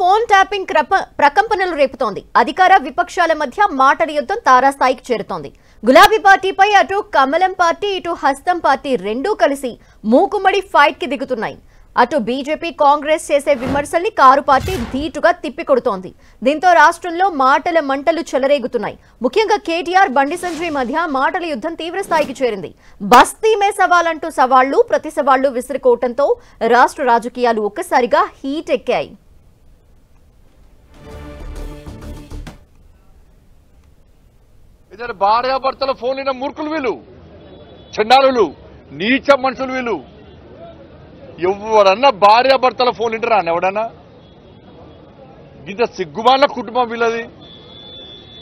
Phone tapping ప్రకంపనలు రేపుతోంది. అధికార విపక్షాల మధ్య మాటల యుద్ధం తారాస్థాయికి చేరుతోంది. గులాబీ పార్టీపై అటు కమలం పార్టీ ఇటు హస్తం పార్టీ రెండూ కలిసి మూకుమ్మడి ఫైట్ కి దిగుతున్నాయి. అటు బీజేపీ కాంగ్రెస్ చేసే విమర్శల్ని కారు పార్టీ ధీటుగా తిప్పికొడుతోంది. దీంతో రాష్ట్రంలో మాటల మంటలు చెలరేగుతున్నాయి. ముఖ్యంగా కేటీఆర్ బండి సంజయ్ మధ్య మాటల యుద్ధం తీవ్ర స్థాయికి చేరింది. బస్తీ మే సవాల్ అంటూ సవాళ్లు ప్రతి సవాళ్లు విసిరికోవడంతో రాష్ట్ర రాజకీయాలు ఒక్కసారిగా హీట్ ఎక్కాయి. భార్యాభర్తల ఫోన్లైన మూర్ఖులు వీళ్ళు, చండాలులు, నీచ మనుషులు వీళ్ళు. ఎవరన్నా భార్యాభర్తల ఫోన్ వింటారా అని ఎవడన్నా? ఇంత సిగ్గుమాల కుటుంబం వీళ్ళది.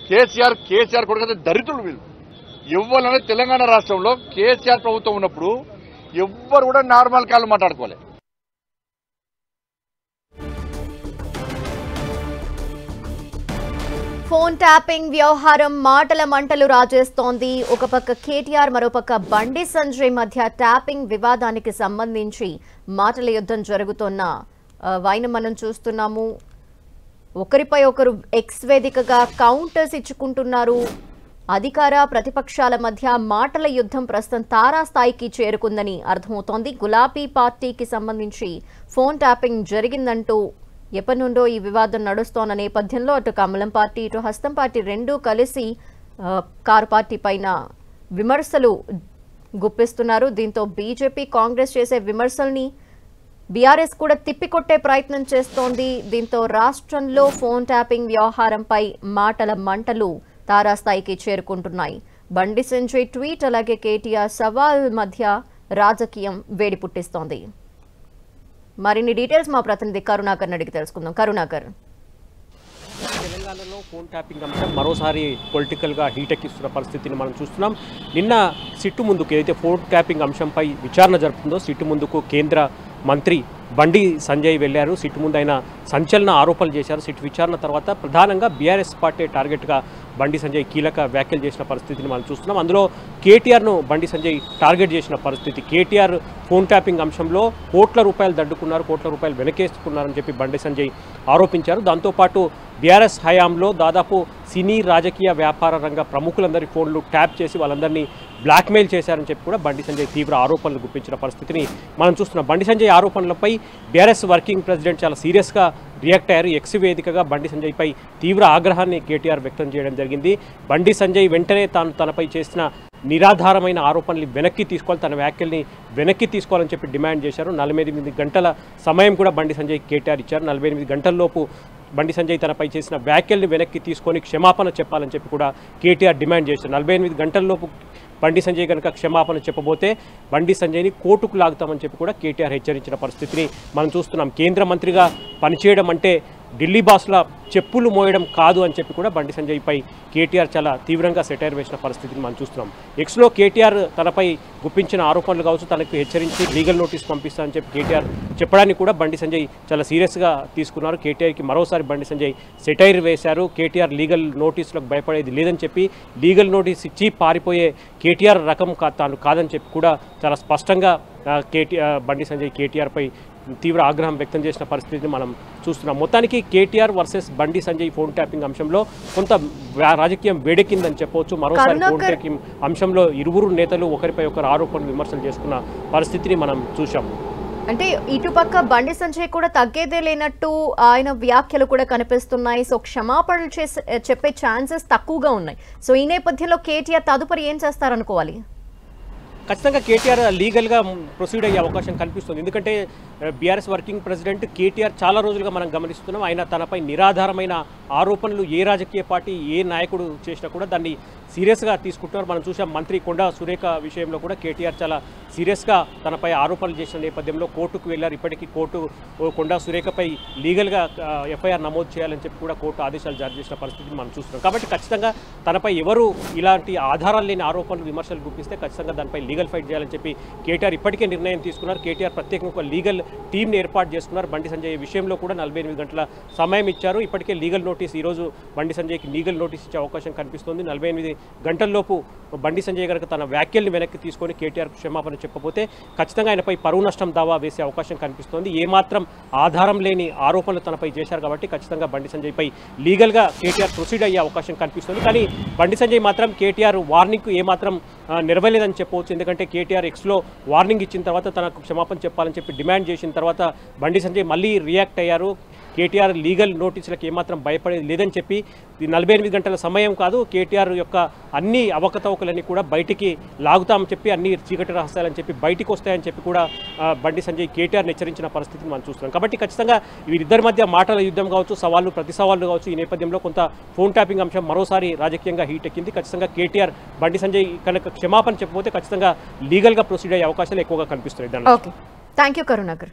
కేసీఆర్ కొడుకు దరిద్రులు వీళ్ళు. ఎవరన్నా తెలంగాణ రాష్ట్రంలో కేసీఆర్ ప్రభుత్వం ఉన్నప్పుడు ఎవ్వరు కూడా నార్మల్ కాళ్ళు మాట్లాడుకోవాలి. ఫోన్ ట్యాపింగ్ వ్యవహారం మాటల మంటలు రాజేస్తోంది. ఒక పక్క కేటీఆర్, మరోపక్క బండి సంజయ్ మధ్య ట్యాపింగ్ వివాదానికి సంబంధించి మాటల యుద్ధం జరుగుతున్న వైన మనం చూస్తున్నాము. ఒకరిపై ఒకరు ఎక్స్ వేదికగా కౌంటర్స్ ఇచ్చుకుంటున్నారు. అధికార ప్రతిపక్షాల మధ్య మాటల యుద్ధం ప్రస్తుతం తారాస్థాయికి చేరుకుందని అర్థమవుతోంది. గులాబీ పార్టీకి సంబంధించి ఫోన్ ట్యాపింగ్ జరిగిందంటూ ఎప్పటి నుండో ఈ వివాదం నడుస్తోన్న నేపథ్యంలో అటు కమలం పార్టీ ఇటు హస్తం పార్టీ రెండూ కలిసి కారు పార్టీ పైన విమర్శలు గుప్పిస్తున్నారు. దీంతో బీజేపీ కాంగ్రెస్ చేసే విమర్శల్ని బీఆర్ఎస్ కూడా తిప్పికొట్టే ప్రయత్నం చేస్తోంది. దీంతో రాష్ట్రంలో ఫోన్ ట్యాపింగ్ వ్యవహారంపై మాటల మంటలు తారాస్థాయికి చేరుకుంటున్నాయి. బండి సంజయ్ ట్వీట్ అలాగే కేటీఆర్ సవాల్ మధ్య రాజకీయం వేడి పుట్టిస్తోంది. మరిన్ని డీటెయిల్స్ మా ప్రతినిధి కరుణాకర్ అడిగి తెలుసుకుందాం. కరుణాకర్, తెలంగాణలో ఫోన్ ట్యాపింగ్ అంశం మరోసారి పొలిటికల్గా హీటెక్కిస్తున్న పరిస్థితిని మనం చూస్తున్నాం. నిన్న సిట్టు ముందుకు ఏదైతే ఫోన్ ట్యాపింగ్ అంశంపై విచారణ జరుపుతుందో సిట్టు ముందుకు కేంద్ర మంత్రి బండి సంజయ్ వెళ్లారు. సిట్టు ముందు ఆయన సంచలన ఆరోపణలు చేశారు. సిట్టు విచారణ తర్వాత ప్రధానంగా బీఆర్ఎస్ పార్టీ టార్గెట్గా బండి సంజయ్ కీలక వ్యాఖ్యలు చేసిన పరిస్థితిని మనం చూస్తున్నాం. అందులో కేటీఆర్ను బండి సంజయ్ టార్గెట్ చేసిన పరిస్థితి. కేటీఆర్ ఫోన్ ట్యాపింగ్ అంశంలో కోట్ల రూపాయలు దండుకున్నారు, కోట్ల రూపాయలు వెనకేసుకున్నారని చెప్పి బండి సంజయ్ ఆరోపించారు. దాంతోపాటు బీఆర్ఎస్ హయాంలో దాదాపు సినీ రాజకీయ వ్యాపార రంగ ప్రముఖులందరి ఫోన్లు ట్యాప్ చేసి వాళ్ళందరినీ బ్లాక్మెయిల్ చేశారని చెప్పి కూడా బండి సంజయ్ తీవ్ర ఆరోపణలు గుప్పించిన పరిస్థితిని మనం చూస్తున్నాం. బండి సంజయ్ ఆరోపణలపై బీఆర్ఎస్ వర్కింగ్ ప్రెసిడెంట్ చాలా సీరియస్గా రియాక్ట్ అయ్యారు. ఎక్స్ వేదికగా బండి సంజయ్పై తీవ్ర ఆగ్రహాన్ని కేటీఆర్ వ్యక్తం చేయడం జరిగింది. బండి సంజయ్ వెంటనే తనపై చేసిన నిరాధారమైన ఆరోపణలు వెనక్కి తీసుకోవాలి, తన వ్యాఖ్యల్ని వెనక్కి తీసుకోవాలని చెప్పి డిమాండ్ చేశారు. 48 గంటల సమయం కూడా బండి సంజయ్ కేటీఆర్ ఇచ్చారు. 48 గంటల్లోపు బండి సంజయ్ తనపై చేసిన వ్యాఖ్యల్ని వెనక్కి తీసుకొని క్షమాపణ చెప్పాలని చెప్పి కూడా కేటీఆర్ డిమాండ్ చేశారు. 48 గంటల్లోపు బండి సంజయ్ కనుక క్షమాపణ చెప్పబోతే బండి సంజయ్ని కోర్టుకు లాగుతామని చెప్పి కూడా కేటీఆర్ హెచ్చరించిన పరిస్థితిని మనం చూస్తున్నాం. కేంద్ర మంత్రిగా పనిచేయడం అంటే ఢిల్లీ బాస్ల చెప్పులు మోయడం కాదు అని చెప్పి కూడా బండి సంజయ్పై కేటీఆర్ చాలా తీవ్రంగా సెటైర్ వేసిన పరిస్థితిని మనం చూస్తున్నాం. ఎక్స్లో కేటీఆర్ తనపై గుప్పించిన ఆరోపణలు కావచ్చు, తనకు హెచ్చరించి లీగల్ నోటీస్ పంపిస్తానని చెప్పి కేటీఆర్ చెప్పడానికి కూడా బండి సంజయ్ చాలా సీరియస్గా తీసుకున్నారు. కేటీఆర్కి మరోసారి బండి సంజయ్ సెటైర్ వేశారు. కేటీఆర్ లీగల్ నోటీసులకు భయపడేది లేదని చెప్పి, లీగల్ నోటీస్ ఇచ్చి పారిపోయే కేటీఆర్ రకం తాను కాదని చెప్పి కూడా చాలా స్పష్టంగా బండి సంజయ్ కేటీఆర్పై తీవ్ర ఆగ్రహం వ్యక్తం చేసిన పరిస్థితిని మనం చూస్తున్నాం. మొత్తానికి KTR versus Bandi Sanjay phone tapping అంశంలో కొంత రాజకీయం వేడెక్కిందని చెప్పవచ్చు. మరోసారి ఫోన్ ట్యాపింగ్ అంశంలో ఇరువురు నేతలు ఒకరిపై ఒకరు ఆరోపణలు విమర్శలు చేసుకున్న పరిస్థితిని మనం చూసాము. అంటే ఇటుపక్క బండి సంజయ్ కూడా తగ్గేదే లేనట్టు ఆయన వ్యాఖ్యలు కూడా కనిపిస్తున్నాయి. సో క్షమాపణలు చెప్పే ఛాన్సెస్ తక్కువగా ఉన్నాయి. సో ఈ నేపథ్యంలో కేటీఆర్ తదుపరి ఏం చేస్తారనుకోవాలి? ఖచ్చితంగా కేటీఆర్ లీగల్గా ప్రొసీడ్ అయ్యే అవకాశం కనిపిస్తుంది. ఎందుకంటే బీఆర్ఎస్ వర్కింగ్ ప్రెసిడెంట్ కేటీఆర్ చాలా రోజులుగా మనం గమనిస్తున్నాం. ఆయన తనపై నిరాధారమైన ఆరోపణలు ఏ రాజకీయ పార్టీ ఏ నాయకుడు చేసినా కూడా దాన్ని సీరియస్గా తీసుకుంటున్నారు. మనం చూసాం మంత్రి కొండా సురేఖ విషయంలో కూడా కేటీఆర్ చాలా సీరియస్గా తనపై ఆరోపణలు చేసిన నేపథ్యంలో కోర్టుకు వెళ్లారు. ఇప్పటికీ కోర్టు కొండా సురేఖపై లీగల్గా ఎఫ్ఐఆర్ నమోదు చేయాలని చెప్పి కూడా కోర్టు ఆదేశాలు జారీ చేసిన పరిస్థితిని మనం చూస్తున్నాం. కాబట్టి ఖచ్చితంగా తనపై ఎవరు ఇలాంటి ఆధారాలు లేని ఆరోపణలు విమర్శలు గుప్పిస్తే ఖచ్చితంగా దానిపై లీగల్ ఫైట్ చేయాలని చెప్పి కేటీఆర్ ఇప్పటికే నిర్ణయం తీసుకున్నారు. కేటీఆర్ ప్రత్యేకంగా ఒక లీగల్ టీంని ఏర్పాటు చేసుకున్నారు. బండి సంజయ్ విషయంలో కూడా 48 గంటల సమయం ఇచ్చారు. ఇప్పటికే లీగల్ నోటీస్ ఈరోజు బండి సంజయ్కి లీగల్ నోటీస్ ఇచ్చే అవకాశం కనిపిస్తుంది. 48 గంటల్లోపు బండి సంజయ్ గారికి తన వ్యాఖ్యల్ని వెనక్కి తీసుకొని కేటీఆర్ క్షమాపణ చెప్పకపోతే ఖచ్చితంగా ఆయనపై పరువు నష్టం దావా వేసే అవకాశం కనిపిస్తోంది. ఏమాత్రం ఆధారం లేని ఆరోపణలు తనపై చేశారు కాబట్టి ఖచ్చితంగా బండి సంజయ్పై లీగల్గా కేటీఆర్ ప్రొసీడ్ అయ్యే అవకాశం కనిపిస్తుంది. కానీ బండి సంజయ్ మాత్రం కేటీఆర్ వార్నింగ్కు ఏమాత్రం నెరవేరలేదని చెప్పవచ్చు. ఎందుకంటే కేటీఆర్ ఎక్స్లో వార్నింగ్ ఇచ్చిన తర్వాత తనకు క్షమాపణ చెప్పాలని చెప్పి డిమాండ్ చేసిన తర్వాత బండి సంజయ్ మళ్ళీ రియాక్ట్ అయ్యారు. కేటీఆర్ లీగల్ నోటీసులకు ఏమాత్రం భయపడేది లేదని చెప్పి 48 గంటల సమయం కాదు, కేటీఆర్ యొక్క అన్ని అవకతవకలన్నీ కూడా బయటికి లాగుతామని చెప్పి అన్ని చీకటి రహస్యాలని చెప్పి బయటికి వస్తాయని చెప్పి కూడా బండి సంజయ్ కేటీఆర్ని హెచ్చరించిన పరిస్థితిని మనం చూస్తున్నాం. కాబట్టి ఖచ్చితంగా వీరిద్దరి మధ్య మాటల యుద్ధం కావచ్చు, సవాళ్ళు ప్రతి సవాళ్ళు కావచ్చు. ఈ నేపథ్యంలో కొంత ఫోన్ ట్యాపింగ్ అంశం మరోసారి రాజకీయంగా హీట్ ఎక్కింది. ఖచ్చితంగా కేటీఆర్ బండి సంజయ్ కనుక క్షమాపణ చెప్పకపోతే ఖచ్చితంగా లీగల్గా ప్రొసీడ్ అయ్యే అవకాశాలు ఎక్కువగా కనిపిస్తున్నాయి. Okay, thank you Karunakar.